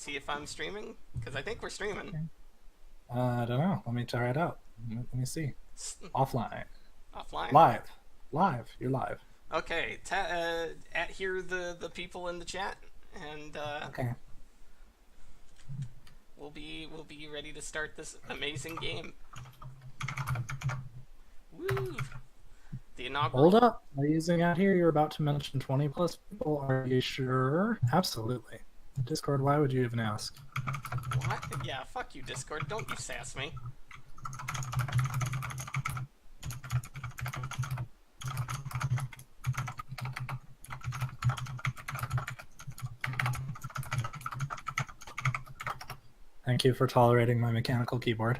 see if I'm streaming? Because I think we're streaming. Okay. I don't know. Let me try it out. Let me see. Offline. Offline. Live. Live. You're live. Okay, at here the people in the chat, and Okay. we'll be ready to start this amazing game. Woo! The inaugural. Hold up. Are you using out here? You're about to mention 20 plus people. Are you sure? Absolutely. Discord, why would you even ask? What? Yeah, fuck you, Discord. Don't you sass me. Thank you for tolerating my mechanical keyboard.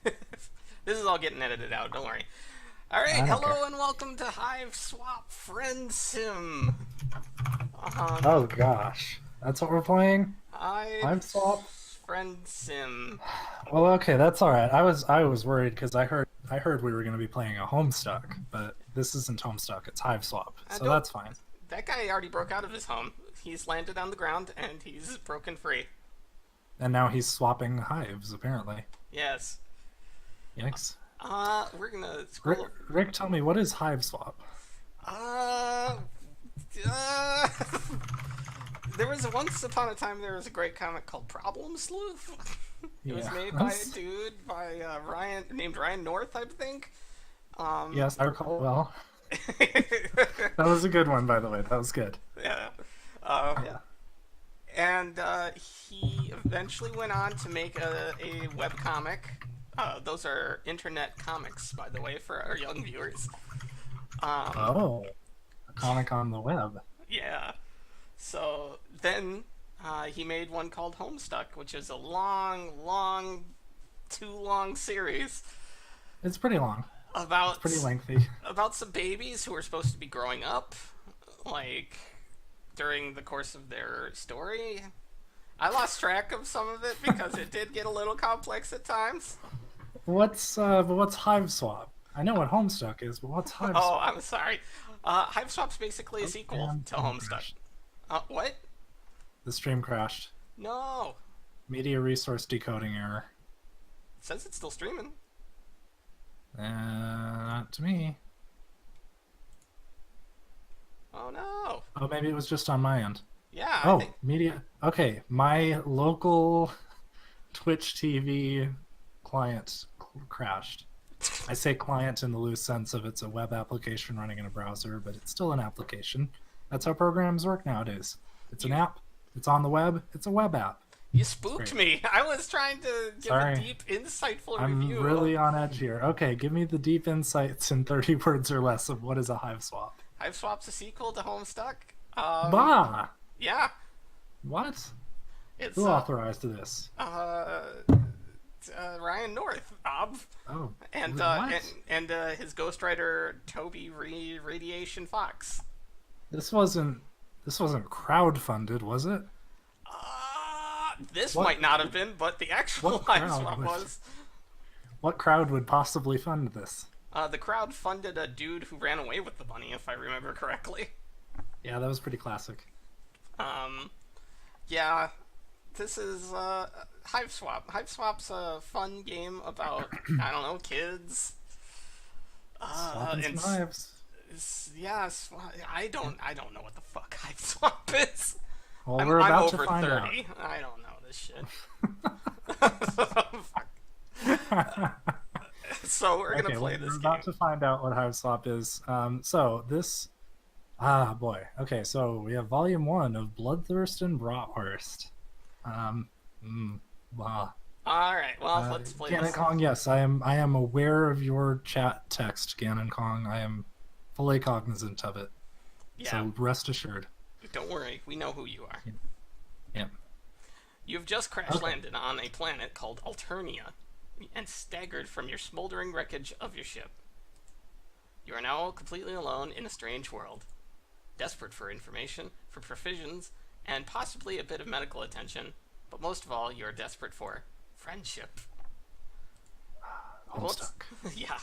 This is all getting edited out, don't worry. Alright, hello and welcome to Hiveswap Friendsim. Oh gosh. That's what we're playing? Hiveswap? Friendsim. Well, okay, that's alright. I was worried because I heard we were going to be playing a Homestuck, but this isn't Homestuck, it's Hiveswap, so that's fine. That guy already broke out of his home. He's landed on the ground and he's broken free. And now he's swapping hives, apparently. Yes. Yikes. We're gonna scroll. Rick, tell me, what is Hiveswap? There was once upon a time there was a great comic called Problem Sleuth. It was made by a dude named Ryan North, I think. Yes, I recall well. That was a good one, by the way. That was good. Yeah. Yeah. And he eventually went on to make a webcomic. Those are internet comics, by the way, for our young viewers. A comic on the web. Yeah. So then he made one called Homestuck, which is a long, too long series. It's pretty long. It's pretty lengthy. About some babies who are supposed to be growing up, like, during the course of their story. I lost track of some of it because it did get a little complex at times. What's Hiveswap? I know what Homestuck is, but what's Hiveswap? Oh, I'm sorry. Hiveswap's basically a sequel to Homestuck. What? The stream crashed. No. Media resource decoding error. It says it's still streaming. Not to me. Oh no. Oh, maybe it was just on my end. Yeah. Media. Okay, my local Twitch TV client crashed. I say client in the loose sense of it's a web application running in a browser, but it's still an application. That's how programs work nowadays. It's an app. It's on the web. It's a web app. You spooked me. I was trying to give a deep, insightful review. I'm really on edge here. Okay, give me the deep insights in 30 words or less of what is a Hiveswap. Hiveswap's a sequel to Homestuck. Bah! Yeah. What? Who authorized this? Ryan North, Oh. And his ghostwriter Toby Radiation Fox. This wasn't crowdfunded, was it? This might not have been, but the actual Hiveswap was. What crowd would possibly fund this? The crowd funded a dude who ran away with the money, if I remember correctly. Yeah, that was pretty classic. Yeah, this is Hiveswap. Hiveswap's a fun game about, I don't know, kids. And hives. Yes, I don't know what the fuck Hiveswap is. Well, I'm about over to find 30. Out. I don't know this shit. So we're gonna play this game. We're about to find out what Hiveswap is. So this, boy. Okay, so we have Volume 1 of Bloodthirst and Bratwurst. Wow. All right. Well, let's play Ganon this. Kong, yes, I am aware of your chat text, Ganon Kong. I am fully cognizant of it. Yeah. So rest assured. Don't worry, we know who you are. Yeah. You've just crash landed on a planet called Alternia and staggered from your smoldering wreckage of your ship. You are now completely alone in a strange world. Desperate for information, for provisions, and possibly a bit of medical attention, but most of all, you are desperate for friendship. Homestuck. Yeah.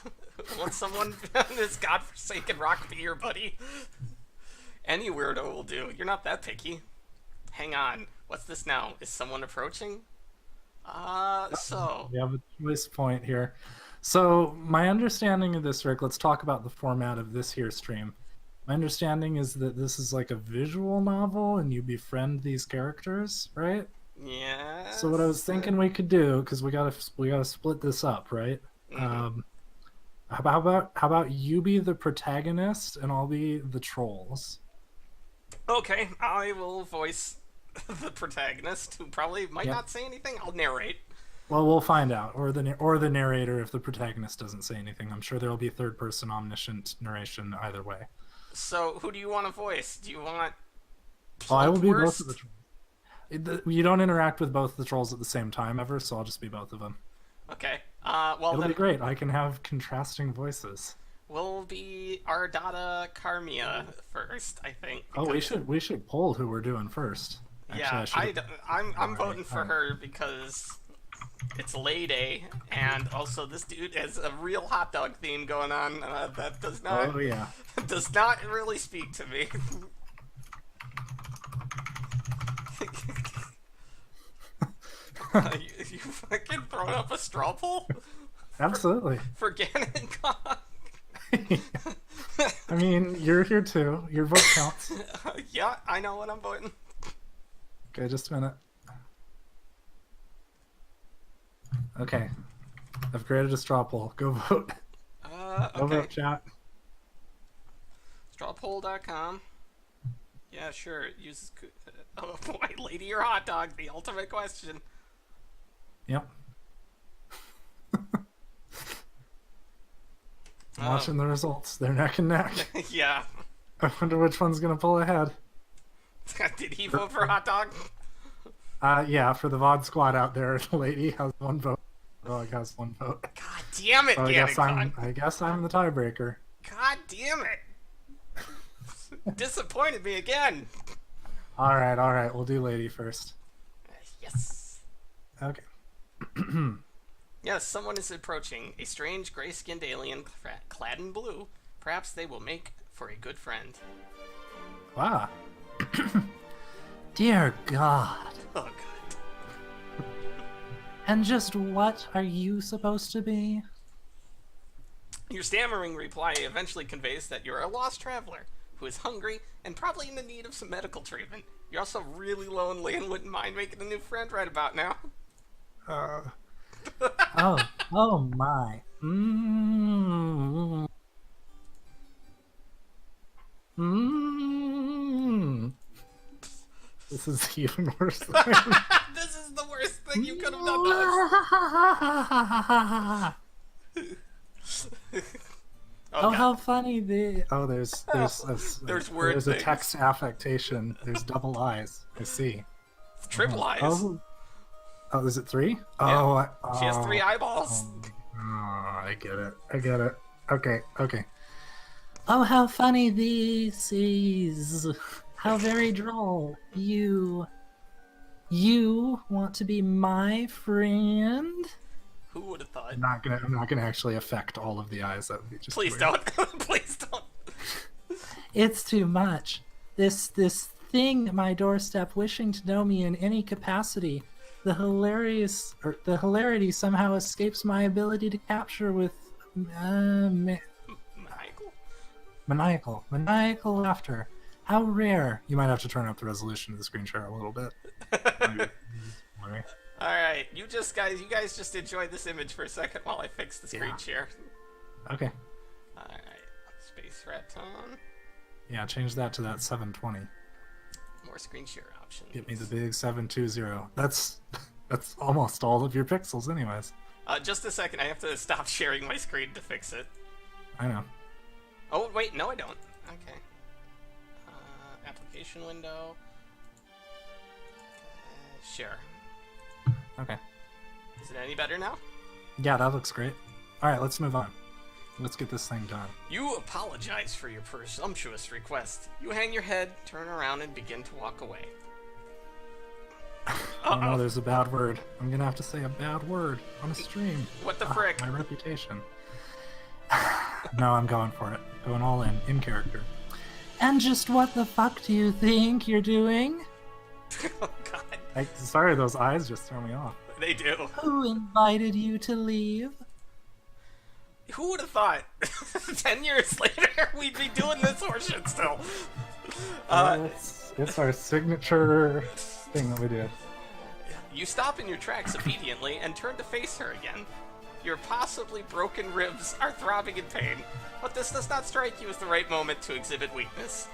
Won't someone on this godforsaken rock be your buddy? Any weirdo will do. You're not that picky. hang on. What's this now? Is someone approaching? So. We have a choice point here. So my understanding of this, Rick, let's talk about the format of this here stream. My understanding is that this is like a visual novel and you befriend these characters, right? Yeah. So what I was thinking we could do, because we gotta split this up, right? Mm-hmm. How about you be the protagonist and I'll be the trolls? Okay, I will voice the protagonist, who probably might Yep. not say anything. I'll narrate. Well, we'll find out, or the narrator if the protagonist doesn't say anything. I'm sure there will be third-person omniscient narration either way. So, who do you want to voice? Do you want Oh, I will be both Worst? of the trolls. You don't interact with both the trolls at the same time ever, so I'll just be both of them. Okay. Well It'll then be great. I can have contrasting voices. we'll be Ardata Carmia first, I think. Oh, because- we should poll who we're doing first. Yeah, Actually, I'm voting for her because it's Lay Day, and also this dude has a real hot dog theme going on that does not Oh yeah. does not really speak to me. You fucking throwing up a straw poll Absolutely. for Ganon Kong? I mean, you're here too. Your vote counts. Yeah, I know what I'm voting. Okay, just a minute. Okay. I've created a straw poll. Go vote. Go Okay. vote, chat. Strawpoll.com. Yeah, sure. It uses. Oh boy, lady or hot dog? The ultimate question. Yep. I'm watching the results. They're neck and neck. Yeah. I wonder which one's gonna pull ahead. Did he vote for hot dog? Yeah, for the VOD squad out there, the lady has one vote. Dog has one vote. God damn it, So Ganon. I guess I'm the tiebreaker. God damn it. Disappointed me again. All right. We'll do lady first. Yes. Okay. Yes, someone is approaching. A strange gray-skinned alien clad in blue. Perhaps they will make for a good friend. Wow. Dear God. Oh god. And just what are you supposed to be? Your stammering reply eventually conveys that you're a lost traveler who is hungry and probably in the need of some medical treatment. You're also really lonely and wouldn't mind making a new friend right about now. Oh my. This is even worse than This is the worst thing you could have done to us. Oh, God. how funny the... Oh, there's word there's a things. text affectation. There's double eyes. I see. Triple eyes. Oh, is it 3? Yeah. Oh, She has 3 eyeballs. I get it. Okay. Oh, how funny this is. How very droll. You want to be my friend? Who would have thought? I'm not gonna actually affect all of the eyes. That would be just Please weird. don't. Please don't. It's too much. This thing at my doorstep wishing to know me in any capacity. The hilarity somehow escapes my ability to capture with Michael? maniacal laughter. How rare. You might have to turn up the resolution of the screen share a little bit. Maybe. Alright, you guys just enjoy this image for a second while I fix the screen share. Okay. Alright, Space Raton. Yeah, change that to that 720. More screen share options. Get me the big 720. That's almost all of your pixels anyways. Just a second, I have to stop sharing my screen to fix it. I know. Oh, wait, no I don't. Okay. Application window. Share. Okay. Is it any better now? Yeah, that looks great. Alright, let's move on. Let's get this thing done. You apologize for your presumptuous request. You hang your head, turn around, and begin to walk away. Oh no, there's a bad word. I'm gonna have to say a bad word on a stream. What the frick? My reputation. No, I'm going for it. Going all in character. And just what the fuck do you think you're doing? Oh, God. Sorry, those eyes just throw me off. They do. Who invited you to leave? Who would have thought 10 years later we'd be doing this horseshit still? It's our signature thing that we do. You stop in your tracks obediently and turn to face her again. Your possibly broken ribs are throbbing in pain, but this does not strike you as the right moment to exhibit weakness.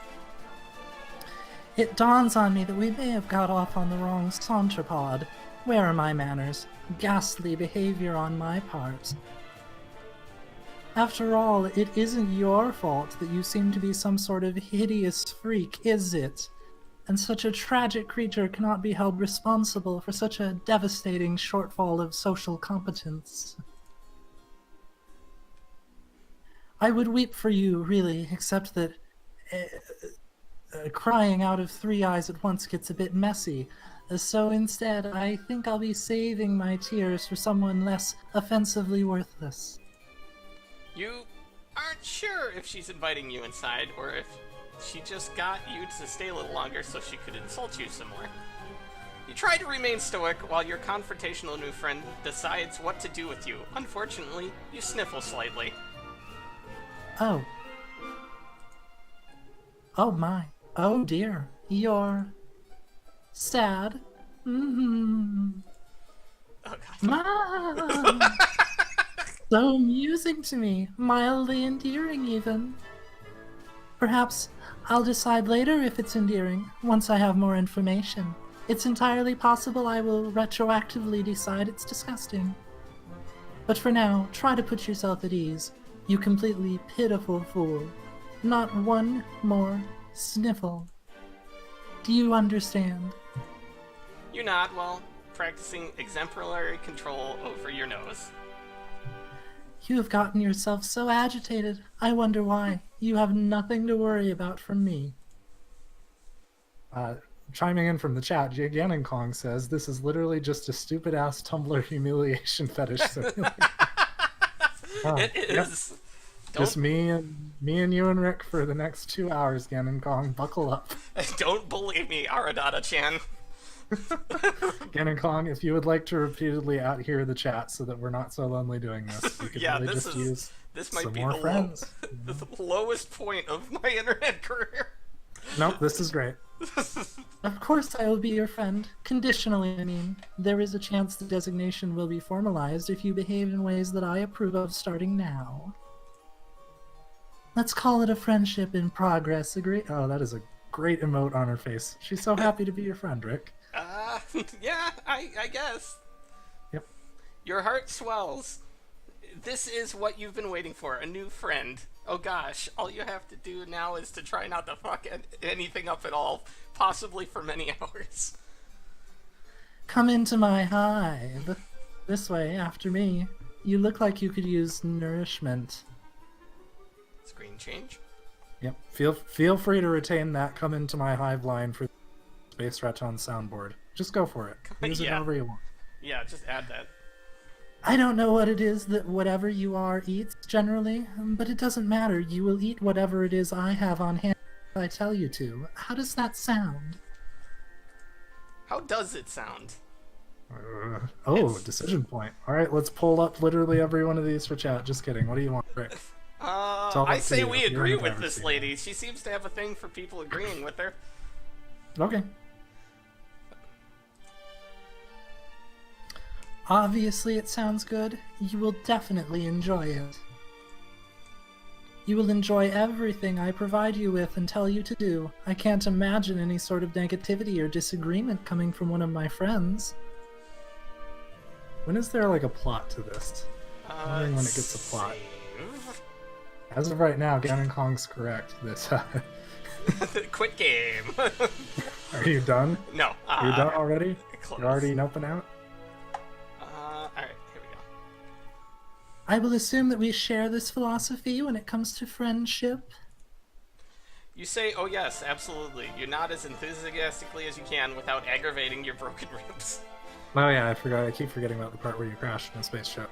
It dawns on me that we may have got off on the wrong sauntropod. Where are my manners? Ghastly behavior on my part. After all, it isn't your fault that you seem to be some sort of hideous freak, is it? And such a tragic creature cannot be held responsible for such a devastating shortfall of social competence. I would weep for you, really, except that crying out of three eyes at once gets a bit messy. So instead, I think I'll be saving my tears for someone less offensively worthless. You aren't sure if she's inviting you inside or if she just got you to stay a little longer so she could insult you some more. You try to remain stoic while your confrontational new friend decides what to do with you. Unfortunately, you sniffle slightly. Oh. Oh my. Oh dear. You're sad. Mm-hmm. Oh, God. Mom. So amusing to me. Mildly endearing, even. Perhaps I'll decide later if it's endearing, once I have more information. It's entirely possible I will retroactively decide it's disgusting. But for now, try to put yourself at ease, you completely pitiful fool. Not one more sniffle. Do you understand? You nod while practicing exemplary control over your nose. You have gotten yourself so agitated. I wonder why. You have nothing to worry about from me. Chiming in from the chat, Ganon Kong says, this is literally just a stupid-ass Tumblr humiliation fetish simulator. It is. Yep. Just me and you and Rick for the next 2 hours, Ganon Kong. Buckle up. Don't believe me, Aradata-chan. Ganon Kong, if you would like to repeatedly out-hear the chat so that we're not so lonely doing this, we could really just use this might some be more the friends. the lowest point of my internet career. Nope, this is great. Of course I will be your friend. Conditionally, I mean. There is a chance the designation will be formalized if you behave in ways that I approve of starting now. Let's call it a friendship in progress, agree? Oh, that is a great emote on her face. She's so happy to be your friend, Rick. Yeah, I guess. Yep. Your heart swells. This is what you've been waiting for, a new friend. Oh gosh, all you have to do now is to try not to fuck anything up at all, possibly for many hours. Come into my hive. This way, after me. You look like you could use nourishment. Screen change. Yep. Feel free to retain that come into my hive line for Space Raton soundboard. Just go for it. Use it however you want. Yeah, just add that. I don't know what it is that whatever you are eats, generally, but it doesn't matter. You will eat whatever it is I have on hand if I tell you to. How does that sound? How does it sound? Decision point. Alright, let's pull up literally every one of these for chat. Just kidding. What do you want, Rick? I say we agree with this lady. She seems to have a thing for people agreeing with her. Okay. Obviously it sounds good. You will definitely enjoy it. You will enjoy everything I provide you with and tell you to do. I can't imagine any sort of negativity or disagreement coming from one of my friends. When is there like a plot to this? I'm wondering when it gets a plot. Save. As of right now, Ganon Kong's correct. This. Quit game. Are you done? No. Are you done already? Close. You're already noping out? Alright, here we go. I will assume that we share this philosophy when it comes to friendship. You say, oh yes, absolutely. You nod as enthusiastically as you can without aggravating your broken ribs. Oh yeah, I forgot. I keep forgetting about the part where you crashed in a spaceship.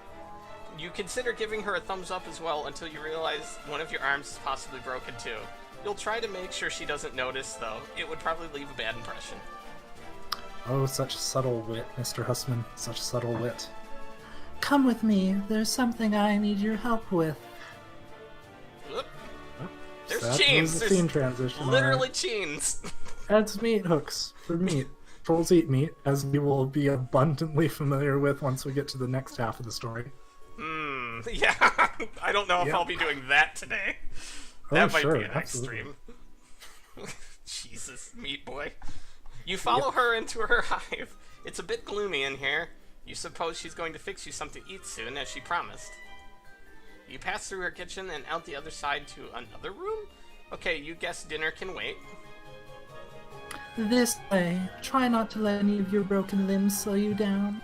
You consider giving her a thumbs up as well until you realize one of your arms is possibly broken too. You'll try to make sure she doesn't notice, though. It would probably leave a bad impression. Oh, such subtle wit, Mr. Hussman. Such subtle wit. Come with me. There's something I need your help with. Whoop. Oh, There's that chains. was a There's scene transition. literally chains. Adds meat hooks for meat. Trolls eat meat, as we will be abundantly familiar with once we get to the next half of the story. Yeah. I don't know if Yep. I'll be doing that today. Oh, That might sure, be an absolutely. extreme. Jesus, meat boy. You follow her into her hive. It's a bit gloomy in here. You suppose she's going to fix you something to eat soon, as she promised. You pass through her kitchen and out the other side to another room? Okay, you guess dinner can wait. This way. Try not to let any of your broken limbs slow you down.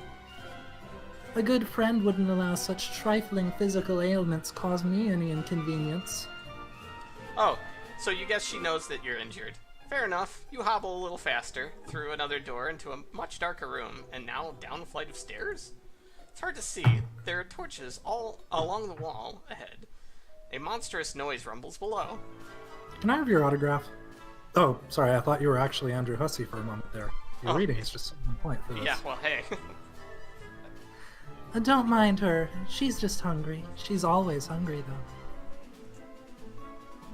A good friend wouldn't allow such trifling physical ailments cause me any inconvenience. Oh, so you guess she knows that you're injured. Fair enough. You hobble a little faster, through another door into a much darker room, and now down a flight of stairs? It's hard to see. There are torches all along the wall ahead. A monstrous noise rumbles below. Can I have your autograph? Oh, sorry, I thought you were actually Andrew Hussey for a moment there. Your Oh. reading is just on point for this. Yeah, well, hey. Don't mind her. She's just hungry. She's always hungry, though.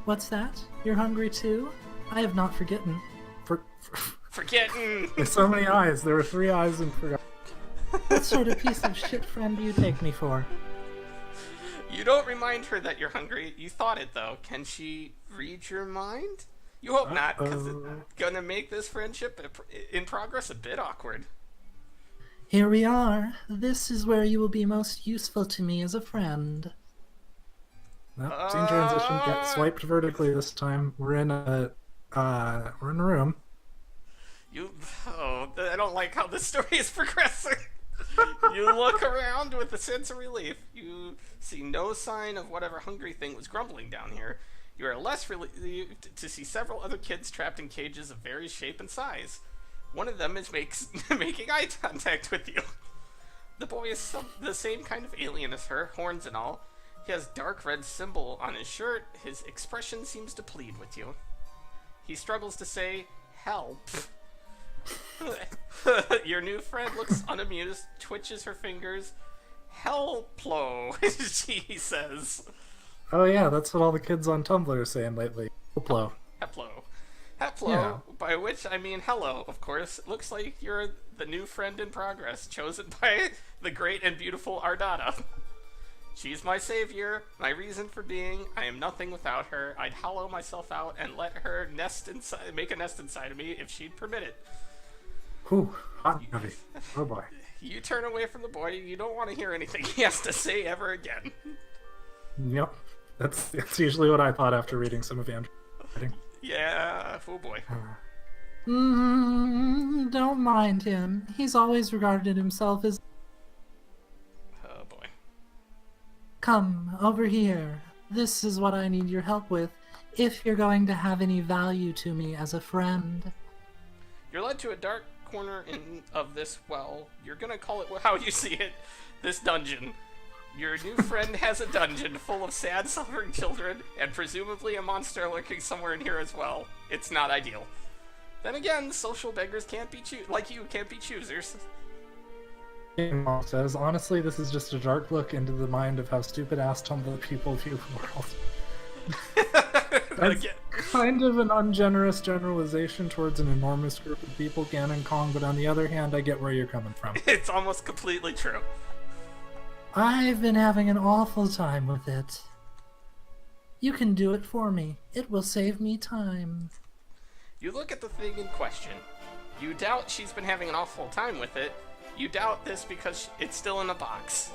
What's that? You're hungry too? I have not forgotten. Forgetting! There's so many eyes. There were 3 eyes and forgot. What sort of piece of shit friend do you take me for? You don't remind her that you're hungry. You thought it, though. Can she read your mind? You hope not, because it's gonna make this friendship in progress a bit awkward. Here we are. This is where you will be most useful to me as a friend. Nope, scene transition. Get swiped vertically this time. We're in a room. I don't like how this story is progressing. You look around with a sense of relief. You see no sign of whatever hungry thing was grumbling down here. You are less relieved to see several other kids trapped in cages of various shape and size. One of them is making eye contact with you. The boy is the same kind of alien as her, horns and all. He has dark red symbol on his shirt. His expression seems to plead with you. He struggles to say, help. Your new friend looks unamused, twitches her fingers. Helplo, she says. Oh yeah, that's what all the kids on Tumblr are saying lately. Hoplo. Heplo. Heplo, Yeah. by which I mean hello, of course. It looks like you're the new friend in progress, chosen by the great and beautiful Ardata. She's my savior, my reason for being. I am nothing without her. I'd hollow myself out and let her make a nest inside of me if she'd permit it. Whew, hot and heavy. Oh boy. You turn away from the boy. You don't want to hear anything he has to say ever again. Yep. That's usually what I thought after reading some of Andrew's writing. Yeah, oh boy. Don't mind him. He's always regarded himself as... Oh boy. Come, over here. This is what I need your help with, if you're going to have any value to me as a friend. You're led to a dark corner of this, well, you're gonna call it how you see it, this dungeon. Your new friend has a dungeon full of sad, suffering children, and presumably a monster lurking somewhere in here as well. It's not ideal. Then again, social beggars can't be can't be choosers. Mom says, honestly, this is just a dark look into the mind of how stupid-ass Tumblr people view the world. That's Again. kind of an ungenerous generalization towards an enormous group of people, Ganon Kong, but on the other hand, I get where you're coming from. It's almost completely true. I've been having an awful time with it. You can do it for me. It will save me time. You look at the thing in question. You doubt she's been having an awful time with it. You doubt this because it's still in a box.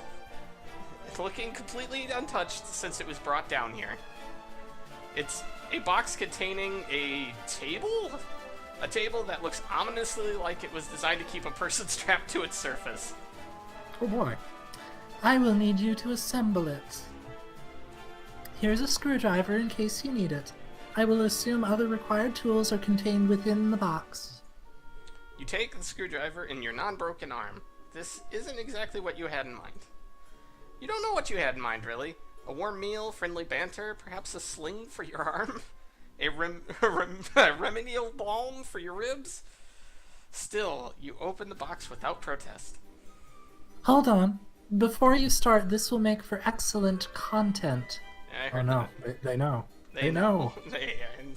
It's looking completely untouched since it was brought down here. It's a box containing a table? A table that looks ominously like it was designed to keep a person strapped to its surface. Oh boy. I will need you to assemble it. Here's a screwdriver in case you need it. I will assume other required tools are contained within the box. You take the screwdriver in your non-broken arm. This isn't exactly what you had in mind. You don't know what you had in mind, really. A warm meal, friendly banter, perhaps a sling for your arm? A remedial balm for your ribs? Still, you open the box without protest. Hold on. Before you start, this will make for excellent content. I Oh heard no, that. they know. They They know. and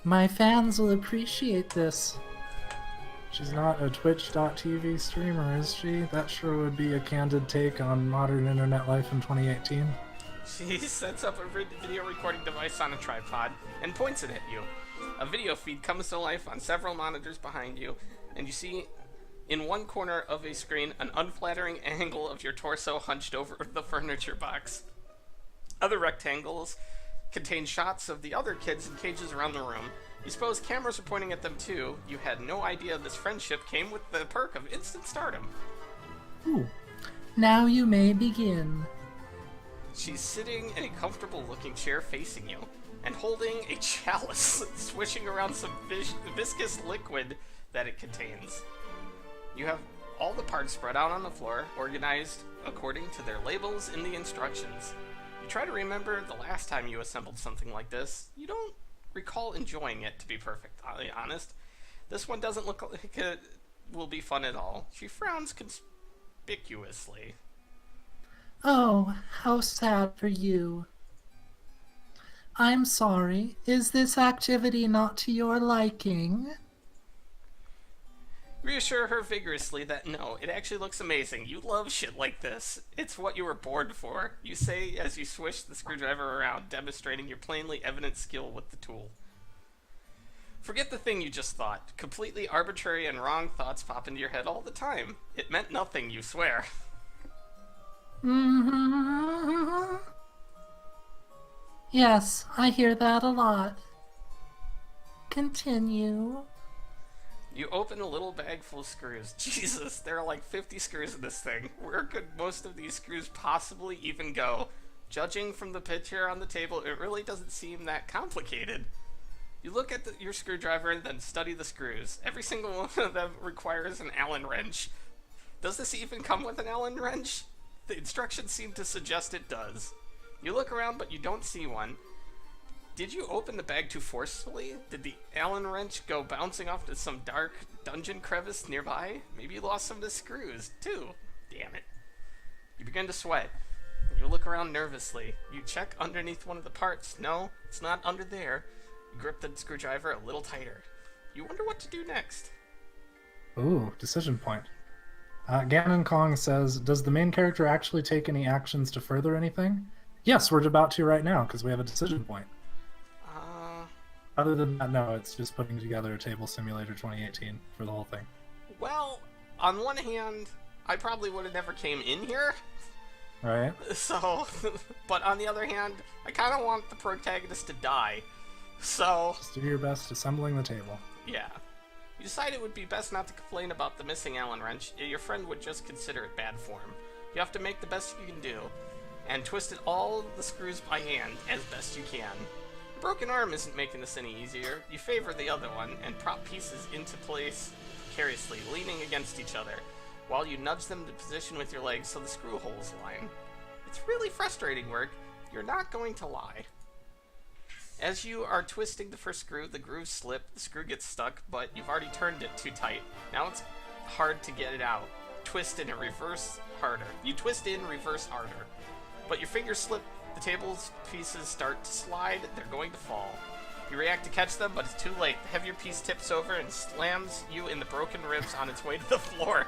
My fans will appreciate this. She's not a Twitch.tv streamer, is she? That sure would be a candid take on modern internet life in 2018. she sets up a video recording device on a tripod and points it at you. A video feed comes to life on several monitors behind you, and you see in one corner of a screen an unflattering angle of your torso hunched over the furniture box. Other rectangles contain shots of the other kids in cages around the room. You suppose cameras are pointing at them too. You had no idea this friendship came with the perk of instant stardom. Ooh. Now you may begin. She's sitting in a comfortable looking chair facing you and holding a chalice, swishing around some viscous liquid that it contains. You have all the parts spread out on the floor, organized according to their labels in the instructions. You try to remember the last time you assembled something like this. You don't recall enjoying it, to be perfectly honest. This one doesn't look like it will be fun at all. She frowns conspicuously. Oh, how sad for you. I'm sorry. Is this activity not to your liking? Reassure her vigorously that no, it actually looks amazing. You love shit like this. It's what you were born for, you say as you swish the screwdriver around, demonstrating your plainly evident skill with the tool. Forget the thing you just thought. Completely arbitrary and wrong thoughts pop into your head all the time. It meant nothing, you swear. Mm-hmm. Yes, I hear that a lot. Continue. You open a little bag full of screws. Jesus, there are like 50 screws in this thing. Where could most of these screws possibly even go? Judging from the picture on the table, it really doesn't seem that complicated. You look at your screwdriver and then study the screws. Every single one of them requires an Allen wrench. Does this even come with an Allen wrench? The instructions seem to suggest it does. You look around, but you don't see one. Did you open the bag too forcefully? Did the Allen wrench go bouncing off to some dark dungeon crevice nearby? Maybe you lost some of the screws, too. Damn it. You begin to sweat. You look around nervously. You check underneath one of the parts. No, it's not under there. You grip the screwdriver a little tighter. You wonder what to do next. Ooh, decision point. Ganon Kong says, does the main character actually take any actions to further anything? Yes, we're about to right now, because we have a decision point. Other than that, no, it's just putting together a Table Simulator 2018 for the whole thing. Well, on one hand, I probably would have never came in here. Right? So, but on the other hand, I kind of want the protagonist to die. So, Just do your best assembling the table. yeah. You decide it would be best not to complain about the missing Allen wrench. Your friend would just consider it bad form. You have to make the best you can do, and twist it all the screws by hand as best you can. The broken arm isn't making this any easier. You favor the other one and prop pieces into place precariously, leaning against each other, while you nudge them to position with your legs so the screw holes line. It's really frustrating work, you're not going to lie. As you are twisting the first screw, the grooves slip, the screw gets stuck, but you've already turned it too tight. Now it's hard to get it out. Twist in and reverse harder. You twist in, reverse harder. But your fingers slip, the table's pieces start to slide, they're going to fall. You react to catch them, but it's too late. The heavier piece tips over and slams you in the broken ribs on its way to the floor.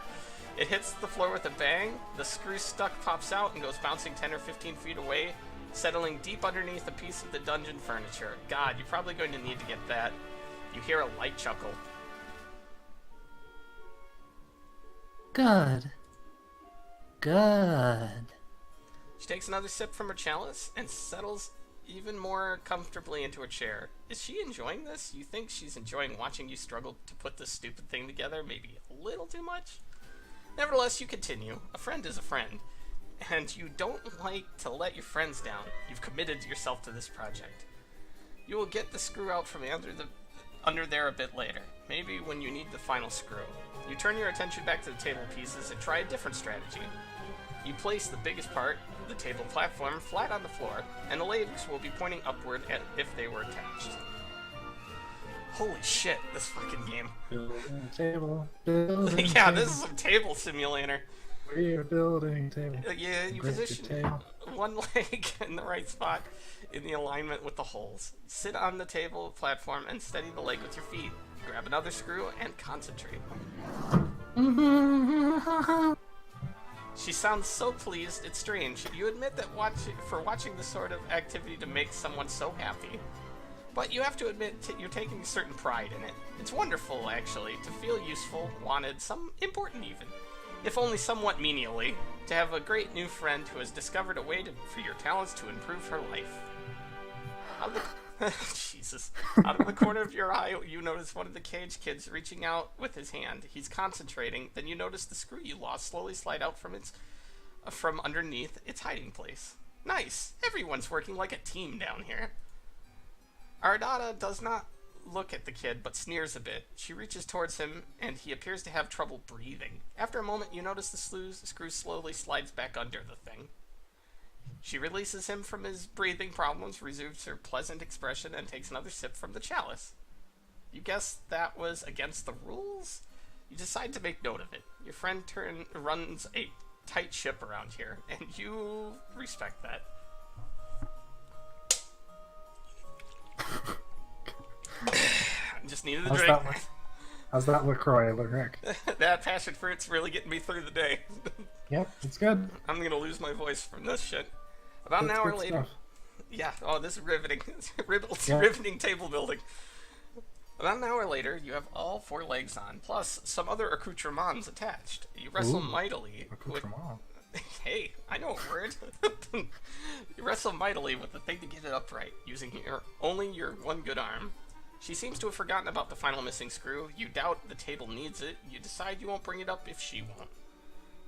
It hits the floor with a bang, the screw stuck pops out and goes bouncing 10 or 15 feet away, settling deep underneath a piece of the dungeon furniture. God, you're probably going to need to get that. You hear a light chuckle. Good. Good. She takes another sip from her chalice and settles even more comfortably into a chair. Is she enjoying this? You think she's enjoying watching you struggle to put this stupid thing together? Maybe a little too much? Nevertheless, you continue. A friend is a friend. And you don't like to let your friends down. You've committed yourself to this project. You will get the screw out from under there a bit later. Maybe when you need the final screw. You turn your attention back to the table pieces and try a different strategy. You place the biggest part, the table platform, flat on the floor, and the legs will be pointing upward if they were attached. Holy shit, this fucking game. Building table. Building Yeah, table. this is some table simulator. We are building table. Yeah, you Break the position table. one leg in the right spot in the alignment with the holes. Sit on the table platform and steady the leg with your feet. Grab another screw and concentrate. She sounds so pleased, it's strange. You admit that watching this sort of activity to make someone so happy. But you have to admit you're taking a certain pride in it. It's wonderful, actually, to feel useful, wanted, some important even. If only somewhat menially, to have a great new friend who has discovered a way for your talents to improve her life. Out of the, Jesus. Out of the corner of your eye, you notice one of the cage kids reaching out with his hand. He's concentrating. Then you notice the screw you lost slowly slide out from underneath its hiding place. Nice. Everyone's working like a team down here. Ardata does not look at the kid, but sneers a bit. She reaches towards him, and he appears to have trouble breathing. After a moment, you notice the screw slowly slides back under the thing. She releases him from his breathing problems, resumes her pleasant expression, and takes another sip from the chalice. You guess that was against the rules? You decide to make note of it. Your friend runs a tight ship around here, and you respect that. Just needed a drink. How's that LaCroix, Rick? That passion fruit's really getting me through the day. Yep, it's good. I'm gonna lose my voice from this shit. About an hour later. Stuff. Yeah, oh, this is riveting. It's Yeah. riveting table building. About an hour later, you have all 4 legs on, plus some other accoutrements attached. You wrestle mightily. Accoutrement. Hey, I know a word. You wrestle mightily with the thing to get it upright, using only your one good arm. She seems to have forgotten about the final missing screw. You doubt the table needs it. You decide you won't bring it up if she won't.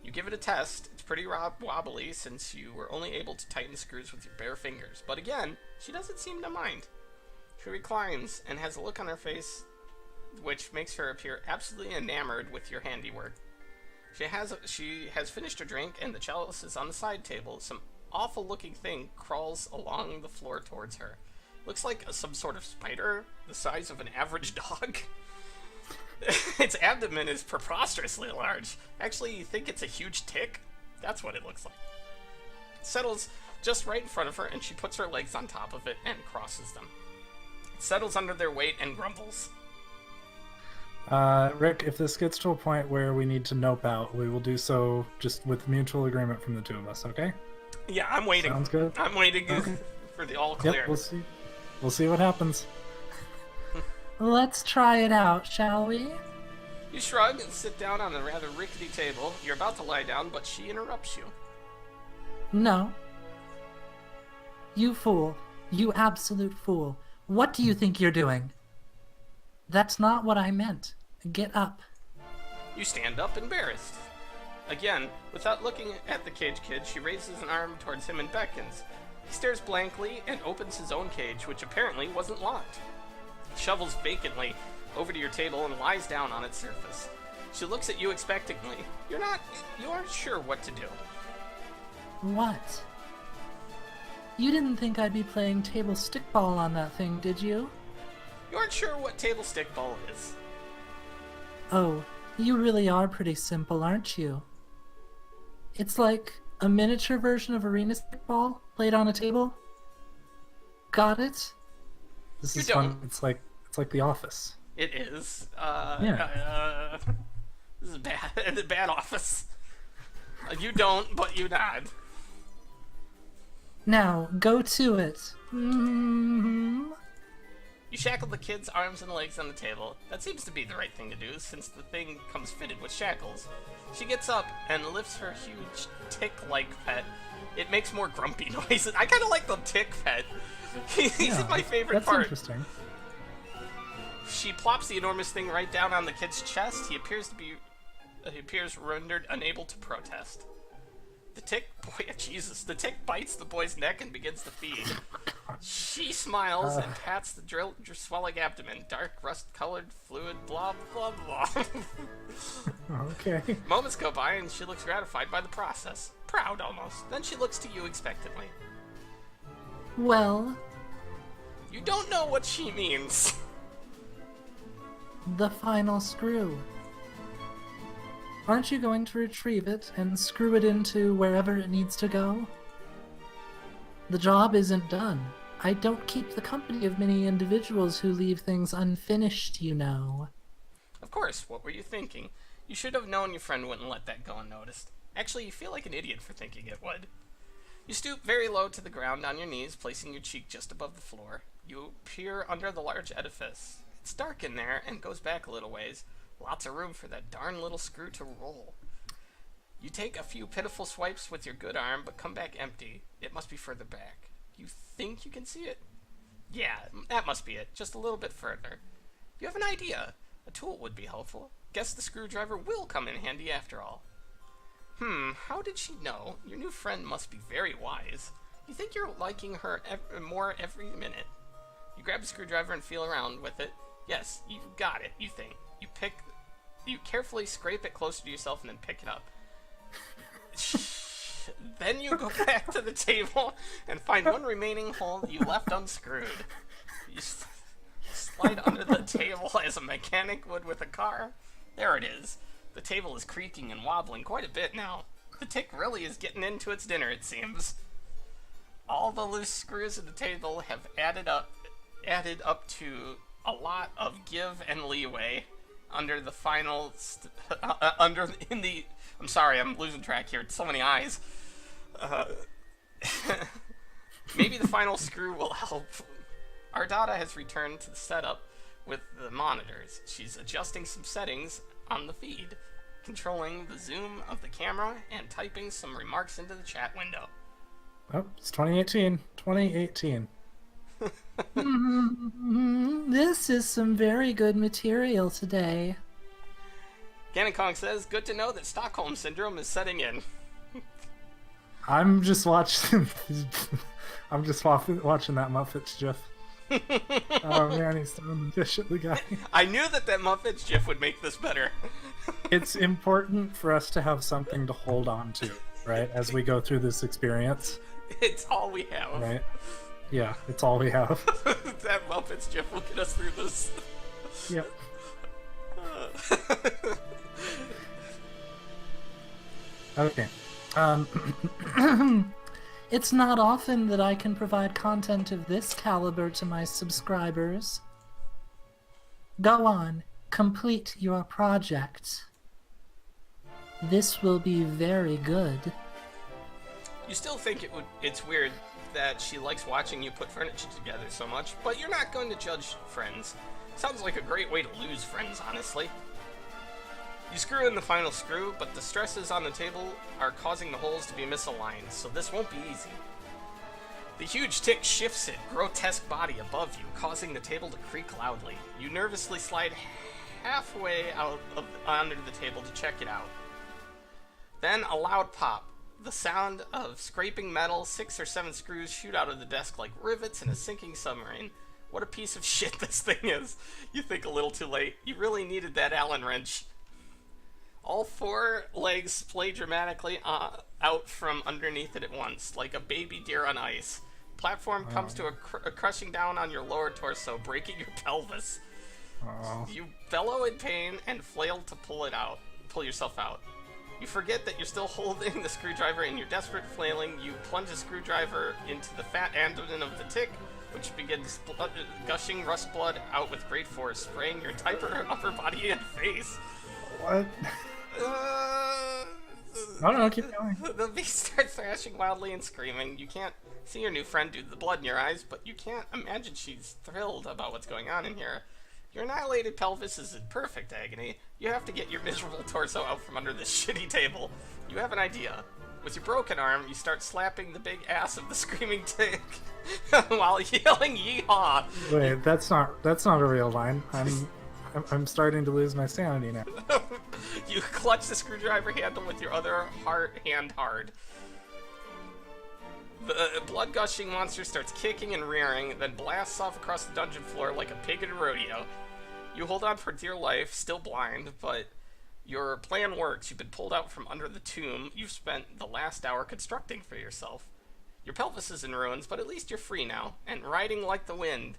You give it a test. It's pretty wobbly since you were only able to tighten screws with your bare fingers. But again, she doesn't seem to mind. She reclines and has a look on her face which makes her appear absolutely enamored with your handiwork. She has finished her drink, and the chalice is on the side table. Some awful-looking thing crawls along the floor towards her. Looks like some sort of spider, the size of an average dog. Its abdomen is preposterously large. Actually, you think it's a huge tick? That's what it looks like. It settles just right in front of her, and she puts her legs on top of it and crosses them. It settles under their weight and grumbles. Rick, if this gets to a point where we need to nope out, we will do so just with mutual agreement from the two of us, okay? Yeah, I'm waiting. Sounds good. I'm waiting for the all clear. Yep, we'll see. We'll see what happens. Let's try it out, shall we? You shrug and sit down on a rather rickety table. You're about to lie down, but she interrupts you. No. You fool. You absolute fool. What do you think you're doing? That's not what I meant. Get up. You stand up, embarrassed. Again, without looking at the cage kid, she raises an arm towards him and beckons. He stares blankly and opens his own cage, which apparently wasn't locked. He shovels vacantly over to your table and lies down on its surface. She looks at you expectantly. You aren't sure what to do. What? You didn't think I'd be playing table stickball on that thing, did you? You aren't sure what table stickball is. Oh, you really are pretty simple, aren't you? It's like a miniature version of arena stickball played on a table. Got it? This You is don't. fun. It's like The Office. It is. Yeah. This is bad. The bad office. You don't, but you nod. Now, go to it. Mm-hmm. You shackle the kid's arms and legs on the table. That seems to be the right thing to do, since the thing comes fitted with shackles. She gets up and lifts her huge tick-like pet. It makes more grumpy noises. I kind of like the tick pet. He's my favorite That's part. interesting. She plops the enormous thing right down on the kid's chest. He appears rendered unable to protest. The tick bites the boy's neck and begins to feed. She smiles and pats the swelling abdomen. Dark, rust-colored fluid, blah, blah, blah. Okay. Moments go by and she looks gratified by the process. Proud, almost. Then she looks to you expectantly. Well, You don't know what she means. the final screw. Aren't you going to retrieve it and screw it into wherever it needs to go? The job isn't done. I don't keep the company of many individuals who leave things unfinished, you know. Of course, what were you thinking? You should have known your friend wouldn't let that go unnoticed. Actually, you feel like an idiot for thinking it would. You stoop very low to the ground on your knees, placing your cheek just above the floor. You peer under the large edifice. It's dark in there and goes back a little ways. Lots of room for that darn little screw to roll. You take a few pitiful swipes with your good arm, but come back empty. It must be further back. You think you can see it? Yeah, that must be it. Just a little bit further. You have an idea. A tool would be helpful. Guess the screwdriver will come in handy after all. How did she know? Your new friend must be very wise. You think you're liking her more every minute. You grab a screwdriver and feel around with it. Yes, you've got it, you think. You carefully scrape it closer to yourself and then pick it up. Then you go back to the table and find one remaining hole that you left unscrewed. You slide under the table as a mechanic would with a car. There it is. The table is creaking and wobbling quite a bit now. The tick really is getting into its dinner, it seems. All the loose screws in the table have added up to a lot of give and leeway under the final I'm sorry, I'm losing track here. So many eyes. Maybe the final screw will help. Ardata has returned to the setup with the monitors. She's adjusting some settings on the feed, controlling the zoom of the camera and typing some remarks into the chat window. Oh, it's 2018. 2018. This is some very good material today. Ganon Kong says, good to know that Stockholm Syndrome is setting in. I'm just watching. I'm just watching that Muppets gif. Oh man, he's throwing the fish at the guy. I knew that Muppets gif would make this better. It's important for us to have something to hold on to, right? As we go through this experience. It's all we have. Right? Yeah, it's all we have. That Muppets gif will get us through this. Yep. Okay. It's not often that I can provide content of this caliber to my subscribers. Go on, complete your project. This will be very good. You still think it's weird that she likes watching you put furniture together so much, but you're not going to judge friends. Sounds like a great way to lose friends, honestly. You screw in the final screw, but the stresses on the table are causing the holes to be misaligned, so this won't be easy. The huge tick shifts its grotesque body above you, causing the table to creak loudly. You nervously slide halfway out under the table to check it out. Then a loud pop. The sound of scraping metal, 6 or 7 screws shoot out of the desk like rivets in a sinking submarine. What a piece of shit this thing is. You think a little too late. You really needed that Allen wrench. All 4 legs splay dramatically out from underneath it at once, like a baby deer on ice. Platform comes to a crushing down on your lower torso, breaking your pelvis. You bellow in pain and flail to pull yourself out. You forget that you're still holding the screwdriver and you're desperate flailing. You plunge the screwdriver into the fat abdomen of the tick, which begins gushing rust blood out with great force, spraying your entire upper body and face. What? No, keep going. The beast starts thrashing wildly and screaming. You can't see your new friend due to the blood in your eyes, but you can't imagine she's thrilled about what's going on in here. Your annihilated pelvis is in perfect agony. You have to get your miserable torso out from under this shitty table. You have an idea. With your broken arm, you start slapping the big ass of the screaming tick while yelling "Yeehaw!" Wait, that's not a real line. I'm starting to lose my sanity now. You clutch the screwdriver handle with your other hand hard. The blood-gushing monster starts kicking and rearing, then blasts off across the dungeon floor like a pig at a rodeo. You hold on for dear life, still blind, but your plan works. You've been pulled out from under the tomb you've spent the last hour constructing for yourself. Your pelvis is in ruins, but at least you're free now, and riding like the wind.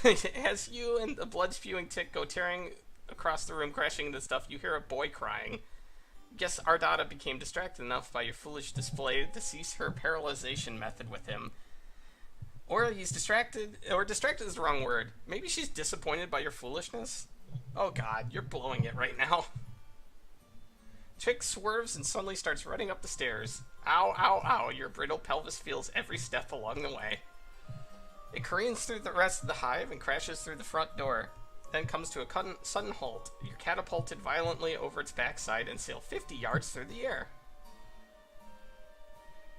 As you and the blood-spewing tick go tearing across the room, crashing into stuff, you hear a boy crying. Guess Ardata became distracted enough by your foolish display to cease her paralyzation method with him. Or he's distracted, or distracted is the wrong word. Maybe she's disappointed by your foolishness? Oh god, you're blowing it right now. Chick swerves and suddenly starts running up the stairs. Ow, ow, ow, your brittle pelvis feels every step along the way. It careens through the rest of the hive and crashes through the front door, then comes to a sudden halt. You're catapulted violently over its backside and sail 50 yards through the air.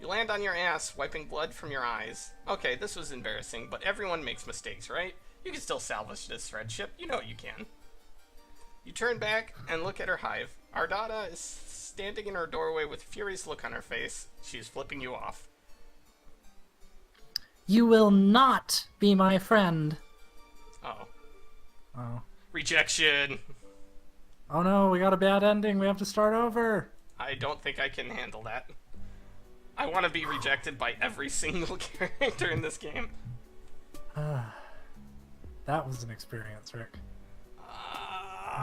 You land on your ass, wiping blood from your eyes. Okay, this was embarrassing, but everyone makes mistakes, right? You can still salvage this friendship. You know you can. You turn back and look at her hive. Ardata is standing in her doorway with a furious look on her face. She is flipping you off. You will not be my friend. Uh-oh. Oh. Rejection! Oh no, we got a bad ending. We have to start over. I don't think I can handle that. I want to be rejected by every single character in this game. That was an experience, Rick.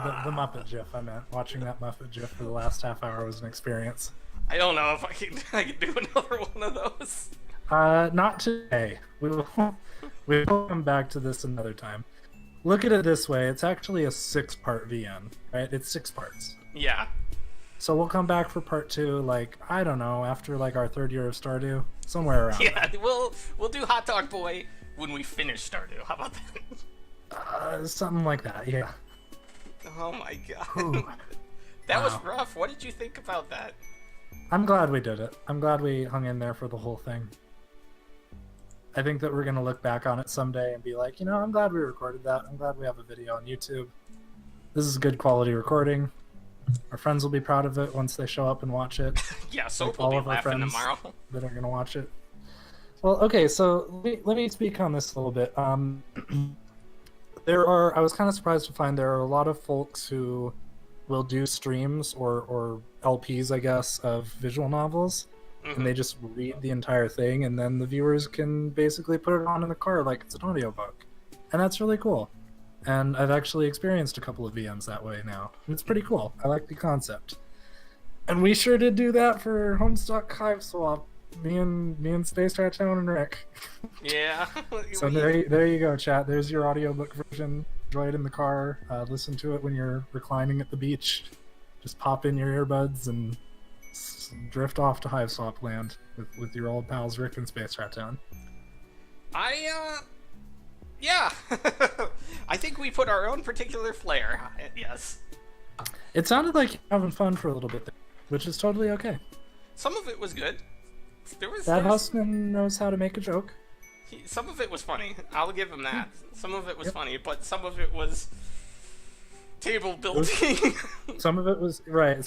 The Muppet GIF, I meant. Watching that Muppet GIF for the last half hour was an experience. I don't know if I can do another one of those. Not today. We will come back to this another time. Look at it this way. It's actually a 6-part VN, right? It's 6 parts. Yeah. So we'll come back for part 2, like, I don't know, after like our 3rd year of Stardew. Somewhere around Yeah, we'll do Hot Dog Boy when we finish Stardew. How about that? Something like that, yeah. Oh my god. Ooh. That was Wow. rough. What did you think about that? I'm glad we did it. I'm glad we hung in there for the whole thing. I think that we're going to look back on it someday and be like, you know, I'm glad we recorded that. I'm glad we have a video on YouTube. This is good quality recording. Our friends will be proud of it once they show up and watch it. Yeah, so Like we'll all be of our laughing friends tomorrow. that are going to watch it. Well, okay, so let me speak on this a little bit. I was kind of surprised to find there are a lot of folks who will do streams or LPs, I guess, of visual novels, and they just read the entire thing, and then the viewers can basically put it on in the car like it's an audiobook. And that's really cool. And I've actually experienced a couple of VMs that way now. It's pretty cool. I like the concept. And we sure did do that for Homestuck Hiveswap. Me and Space Raton and Rick. Yeah. So there you go, chat. There's your audiobook version. Enjoy it in the car. Listen to it when you're reclining at the beach. Just pop in your earbuds and drift off to Hiveswap land with your old pals Rick and Space Raton. Yeah. I think we put our own particular flair. Yes. It sounded like you're having fun for a little bit there, which is totally okay. Some of it was good. That husband knows how to make a joke. Some of it was funny. I'll give him that. Some of it was funny, but some of it was table building. Some of it was right.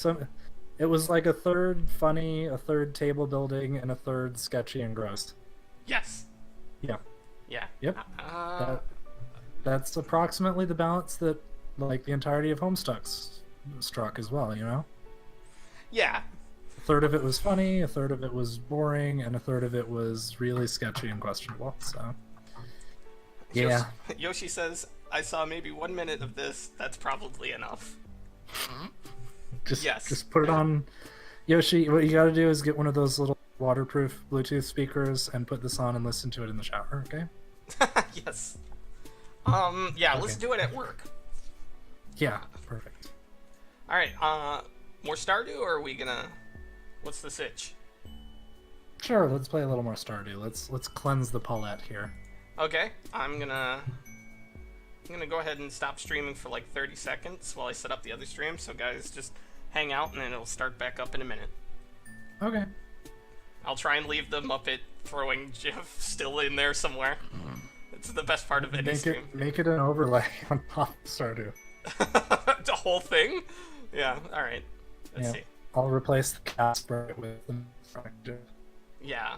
It was like a third funny, a third table building, and a third sketchy and gross. Yes. Yeah. Yeah. Yep. That's approximately the balance that like the entirety of Homestuck's struck as well. You know. Yeah. A third of it was funny, a third of it was boring, and a third of it was really sketchy and questionable. So. Yeah. Yoshi says, "I saw maybe 1 minute of this. That's probably enough." Just put it on. Yoshi, what you gotta do is get one of those little waterproof Bluetooth speakers and put this on and listen to it in the shower, okay? Yes. Yeah, Okay. let's do it at work. Yeah, perfect. Alright, more Stardew, or are we gonna... What's the sitch? Sure, let's play a little more Stardew. Let's cleanse the palette here. Okay, I'm gonna go ahead and stop streaming for like 30 seconds while I set up the other stream, so guys just hang out and then it'll start back up in a minute. Okay. I'll try and leave the Muppet throwing GIF still in there somewhere. It's the best part of any stream. Make it an overlay on top of Stardew. The whole thing? Yeah, alright. Let's see. I'll replace the Casper with the Yeah.